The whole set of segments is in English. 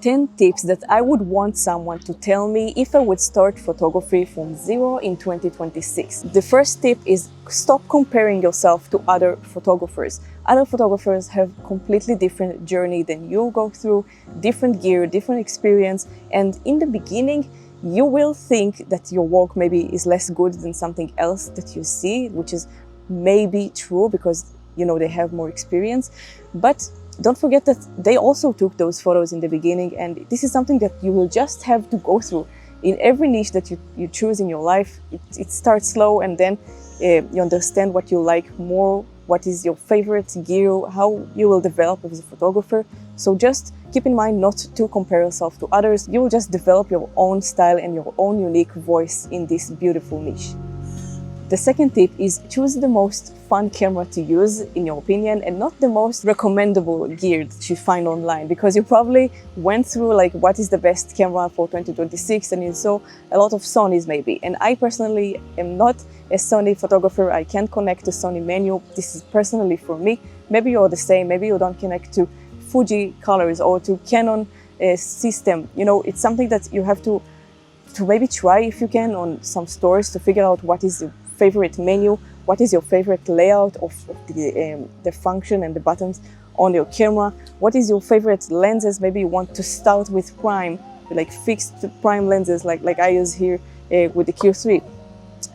10 tips that I would want someone to tell me if I would start photography from zero in 2026. The first tip is stop comparing yourself to other photographers. Other photographers have completely different journey than you go through, different gear, different experience, and in the beginning, you will think that your work maybe is less good than something else that you see, which is maybe true because they have more experience. But don't forget that they also took those photos in the beginning, and this is something that you will just have to go through. In every niche that you choose in your life, it starts slow, and then you understand what you like more, what is your favorite gear, how you will develop as a photographer. So just keep in mind not to compare yourself to others. You will just develop your own style and your own unique voice in this beautiful niche. The second tip is choose the most fun camera to use, in your opinion, and not the most recommendable gear that you find online, because you probably went through what is the best camera for 2026 and you saw a lot of Sonys maybe. And I personally am not a Sony photographer. I can't connect to Sony menu. This is personally for me. Maybe you're the same. Maybe you don't connect to Fuji colors or to Canon system. It's something that you have to maybe try if you can on some stores to figure out what is your favorite menu, what is your favorite layout of the function and the buttons on your camera, what is your favorite lenses. Maybe you want to start with prime, like fixed prime lenses like I use here with the Q3.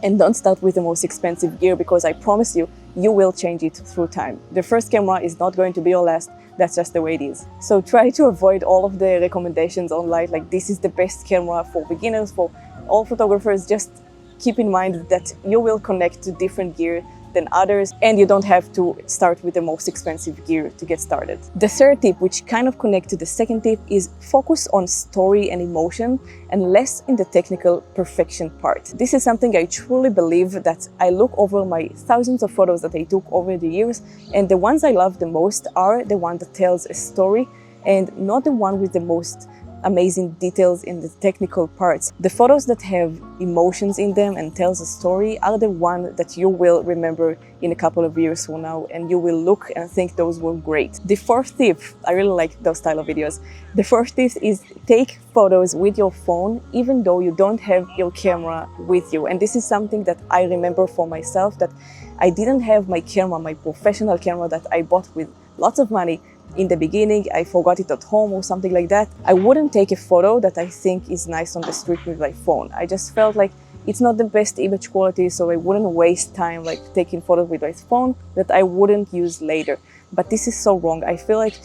And don't start with the most expensive gear, because I promise you, you will change it through time. The first camera is not going to be your last. That's just the way it is. So try to avoid all of the recommendations online, like this is the best camera for beginners, for all photographers. Just keep in mind that you will connect to different gear than others, and you don't have to start with the most expensive gear to get started. The third tip, which kind of connects to the second tip, is focus on story and emotion and less in the technical perfection part. This is something I truly believe, that I look over my thousands of photos that I took over the years, and the ones I love the most are the one that tells a story and not the one with the most amazing details in the technical parts. The photos that have emotions in them and tells a story are the one that you will remember in a couple of years from now, and you will look and think those were great. The fourth tip, I really like those style of videos. The fourth tip is take photos with your phone even though you don't have your camera with you. And this is something that I remember for myself, that I didn't have my camera, my professional camera that I bought with lots of money. In the beginning, I forgot it at home or something like that. I wouldn't take a photo that I think is nice on the street with my phone. I just felt like it's not the best image quality, so I wouldn't waste time taking photos with my phone that I wouldn't use later. But this is so wrong. I feel like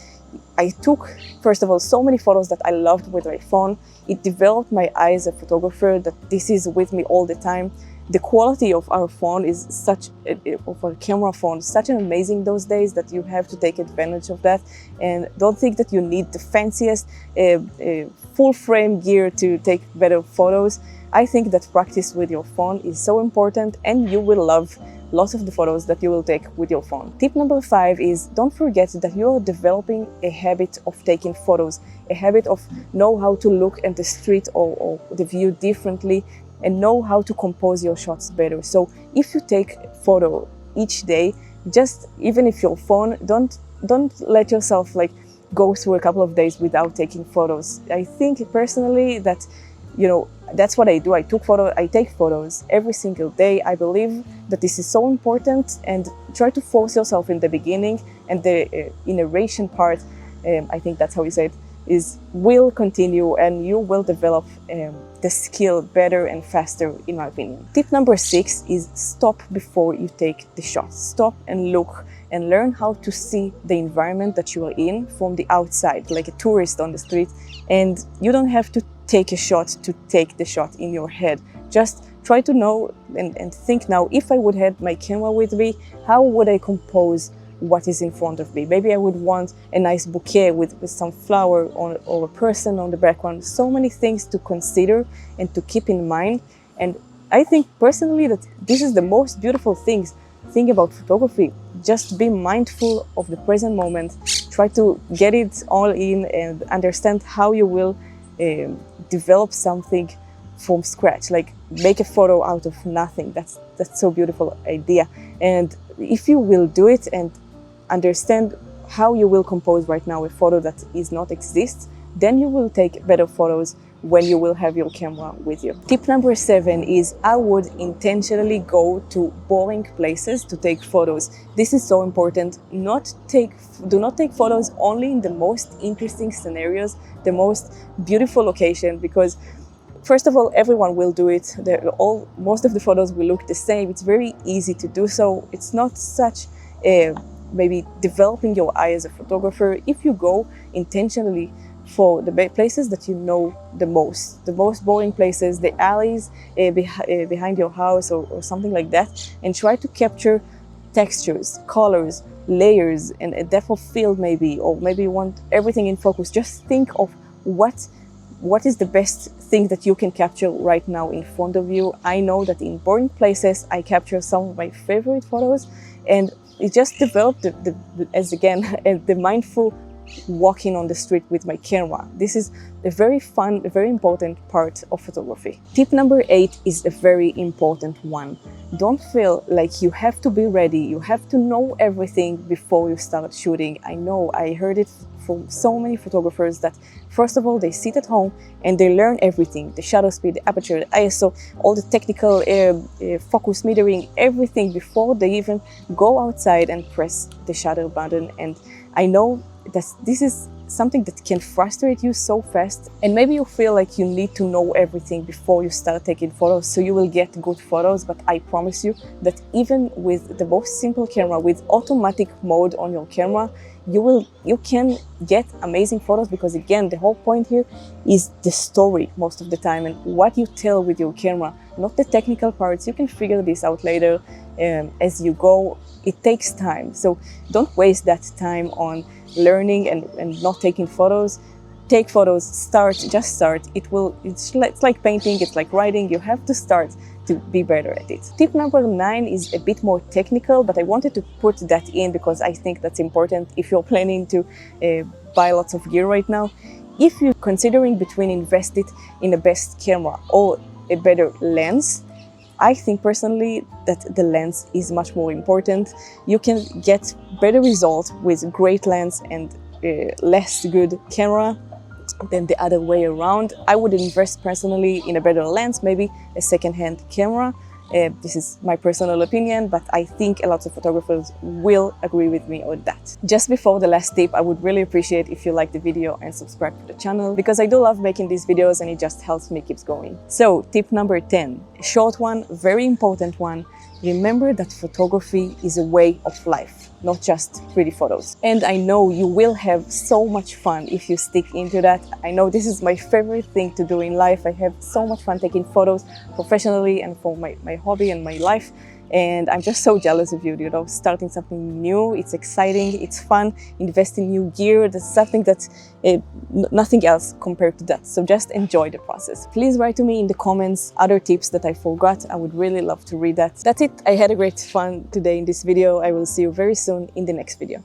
I took, first of all, so many photos that I loved with my phone. It developed my eye as a photographer, that this is with me all the time. The quality of our phone is of our camera phone, such an amazing those days, that you have to take advantage of that. And don't think that you need the fanciest full frame gear to take better photos. I think that practice with your phone is so important, and you will love lots of the photos that you will take with your phone. Tip number 5 is don't forget that you are developing a habit of taking photos, a habit of know how to look at the street or the view differently, and know how to compose your shots better. So if you take a photo each day, just even if your phone, don't let yourself go through a couple of days without taking photos. I think personally that that's what I do. I take photos every single day. I believe that this is so important, and try to force yourself in the beginning, and the narration part, I think that's how you say it, will continue, and you will develop the skill better and faster, in my opinion. Tip number 6 is stop before you take the shot. Stop and look and learn how to see the environment that you are in from the outside, like a tourist on the street. And you don't have to take a shot to take the shot in your head. Just try to know and think now, if I would have my camera with me, how would I compose what is in front of me? Maybe I would want a nice bouquet with some flower or a person on the background. So many things to consider and to keep in mind. And I think personally that this is the most beautiful thing about photography. Just be mindful of the present moment. Try to get it all in and understand how you will develop something from scratch, like make a photo out of nothing. That's so beautiful idea. And if you will do it and understand how you will compose right now a photo that is not exists, then you will take better photos when you will have your camera with you. Tip number 7 is I would intentionally go to boring places to take photos. This is so important. Do not take photos only in the most interesting scenarios, the most beautiful location, because first of all, everyone will do it. Most of the photos will look the same. It's very easy to do so. It's not such maybe developing your eye as a photographer if you go intentionally for the places that you know the most boring places, the alleys behind your house or something like that, and try to capture textures, colors, layers, and a depth of field maybe, or maybe you want everything in focus. Just think of what is the best thing that you can capture right now in front of you. I know that in boring places I capture some of my favorite photos, and it just developed the mindful walking on the street with my camera. This is a very fun, a very important part of photography. Tip number 8 is a very important one. Don't feel like you have to be ready, you have to know everything before you start shooting. I know, I heard it from so many photographers that first of all they sit at home and they learn everything, the shutter speed, the aperture, the ISO, all the technical focus metering, everything before they even go outside and press the shutter button. And I know that this is something that can frustrate you so fast, and maybe you feel like you need to know everything before you start taking photos so you will get good photos. But I promise you that even with the most simple camera, with automatic mode on your camera, you can get amazing photos, because again, the whole point here is the story most of the time and what you tell with your camera, not the technical parts. You can figure this out later as you go. It takes time, so don't waste that time on learning and not taking photos. Take photos, just start. It's like painting, it's like writing. You have to start to be better at it. Tip number 9 is a bit more technical, but I wanted to put that in because I think that's important if you're planning to buy lots of gear right now. If you're considering between invest it in a best camera or a better lens, I think personally that the lens is much more important. You can get better results with great lens and less good camera than the other way around. I would invest personally in a better lens, maybe a second-hand camera. This is my personal opinion, but I think a lot of photographers will agree with me on that. Just before the last tip, I would really appreciate if you like the video and subscribe to the channel, because I do love making these videos and it just helps me keep going. So tip number 10, a short one, very important one. Remember that photography is a way of life, not just pretty photos. And I know you will have so much fun if you stick into that. I know this is my favorite thing to do in life. I have so much fun taking photos professionally and for my hobby and my life. And I'm just so jealous of you, starting something new. It's exciting, it's fun, invest in new gear. That's something that nothing else compared to that. So just enjoy the process. Please write to me in the comments other tips that I forgot. I would really love to read that. That's it. I had a great fun today in this video. I will see you very soon in the next video.